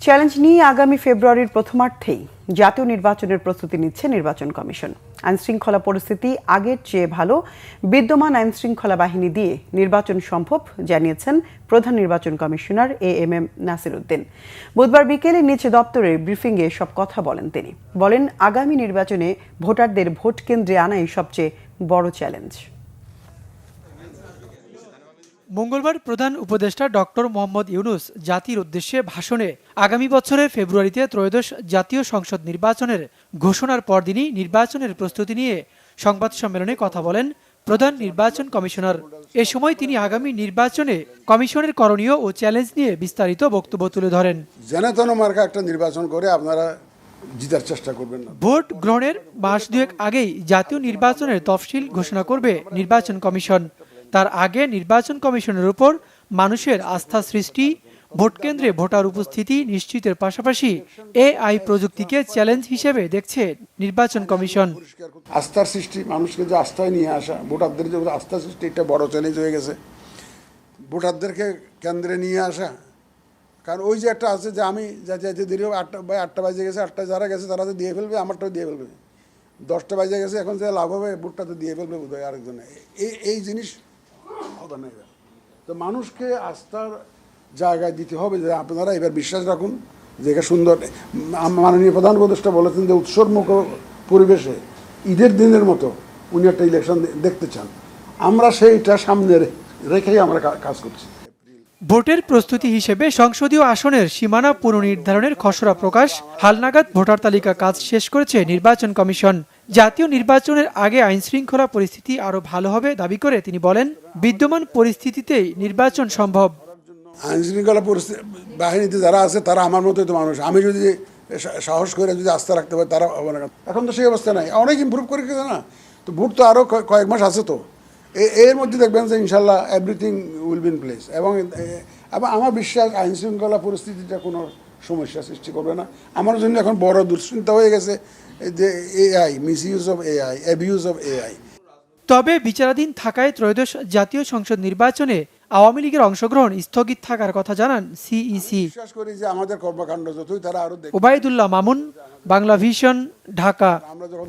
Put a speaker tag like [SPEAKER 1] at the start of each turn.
[SPEAKER 1] Challenge নিয়ে আগামী ফেব্রুয়ারির প্রথমার্ধেই জাতীয় নির্বাচনের প্রস্তুতি নিচ্ছে নির্বাচন কমিশন। আইনশৃঙ্খলা পরিস্থিতি আগের চেয়ে ভালো, বিদ্যমান আইনশৃঙ্খলা বাহিনী দিয়ে নির্বাচন সম্ভব জানিয়েছেন প্রধান নির্বাচন কমিশনার এএমএম নাসির উদ্দিন। বুধবার বিকেলে নিজ দপ্তরে ব্রিফিংয়ে সব কথা বলেন তিনি। বলেন, আগামী নির্বাচনে ভোটারদের ভোট কেন্দ্রে আনাই সবচেয়ে বড় চ্যালেঞ্জ।
[SPEAKER 2] মঙ্গলবার প্রধান উপদেষ্টা ডক্টর মোহাম্মদ ইউনুস জাতির উদ্দেশ্যে ভাষণে আগামী বছরের ফেব্রুয়ারিতে ত্রয়োদশ জাতীয় সংসদ নির্বাচনের ঘোষণার পরদিনই নির্বাচনের প্রস্তুতি নিয়ে সংবাদ সম্মেলনে কথা বলেন প্রধান নির্বাচন কমিশনার। এ সময় তিনি আগামী নির্বাচনে কমিশনের করণীয় ও চ্যালেঞ্জ নিয়ে বিস্তারিত বক্তব্য তুলে ধরেন।
[SPEAKER 3] জনতন মার্কা একটা নির্বাচন করে আপনারা জিতার চেষ্টা করবেন না।
[SPEAKER 2] ভোট গ্রহণের মাস দুয়েক আগেই জাতীয় নির্বাচনের তফসিল ঘোষণা করবে নির্বাচন কমিশন। তার আগে নির্বাচন কমিশনের উপর মানুষের আস্থা সৃষ্টি, ভোট কেন্দ্রে ভোটার উপস্থিতি নিশ্চিতের পাশাপাশি এআই প্রযুক্তিকে চ্যালেঞ্জ হিসেবে দেখছে নির্বাচন কমিশন।
[SPEAKER 3] আস্থার সৃষ্টি, মানুষকে যে আস্থায় নিয়ে আসা, ভোটারদের যে আস্থা সৃষ্টি, এটা বড় চ্যালেঞ্জ হয়ে গেছে। ভোটারদেরকে কেন্দ্রে নিয়ে আসা, কারণ ওই যে একটা আছে যে আমি যাতে দেরি হবে, 8টা বাজে গেছে, 8টায় যারা গেছে তারা তো দিয়ে ফেলবে, আমারটাও দিয়ে ফেলবে। 10টা বাজে গেছে, এখন যে লাভ হবে ভোটটা তো দিয়ে ফেলবে বোধ হয় আরেকজনে। এই জিনিস হবে না। তো মানুষকে আস্থার জায়গায় দিতে হবে যে আপনারা এবার বিশ্বাস রাখুন যে এটা সুন্দর। মাননীয় প্রধান উপদেষ্টা বলেছেন যে উৎসবমুখ পরিবেশে ঈদের দিনের মতো উনি একটা ইলেকশন দেখতে চান। আমরা সেইটা সামনে রেখেই আমরা কাজ করছি।
[SPEAKER 2] ভোটের প্রস্তুতি হিসেবে সংসদীয় আসনের সীমানা পুনর্নির্ধারণের খসড়া প্রকাশ, হালনাগাদ ভোটার তালিকা কাজ শেষ করেছে নির্বাচন কমিশন। জাতীয় নির্বাচনের আগে আইনশৃঙ্খলা পরিস্থিতি আরও ভালো হবে দাবি করে তিনি বলেন, বিদ্যমান পরিস্থিতিতেই নির্বাচন সম্ভব।
[SPEAKER 3] আইনশৃঙ্খলা বাহিনীতে যারা আছে তারা আমার মতোই তো মানুষ। আমি যদি সাহস করে যদি আস্থা রাখতে পারি, তারা হবে না। এখন তো সেই অবস্থা নাই, অনেক ইমপ্রুভ করে গেছে না। তো ভোট তো আরও কয়েক মাস আছে, তো এর মধ্যে দেখবেন যে ইনশাল্লাহ everything will be in place. এবং আমার বিশ্বাস আইনশৃঙ্খলা পরিস্থিতিটা কোনো সমস্যা সৃষ্টি করবে না। আমার জন্য এখন বড় দুশ্চিন্তা হয়ে গেছে যে AI, misuse of AI, abuse of AI.
[SPEAKER 2] তবে বিচারাধীন থাকায় ত্রয়োদশ জাতীয় সংসদ নির্বাচনে আওয়ামী লীগের অংশগ্রহণ স্থগিত থাকার কথা জানান সিইসি।
[SPEAKER 3] বিশ্বাস করি যে আমাদের কর্মকাণ্ড যতই তারা আরো
[SPEAKER 2] ওবায়দুল্লাহ মামুন, বাংলা ভিশন, ঢাকা।
[SPEAKER 3] আমরা যখন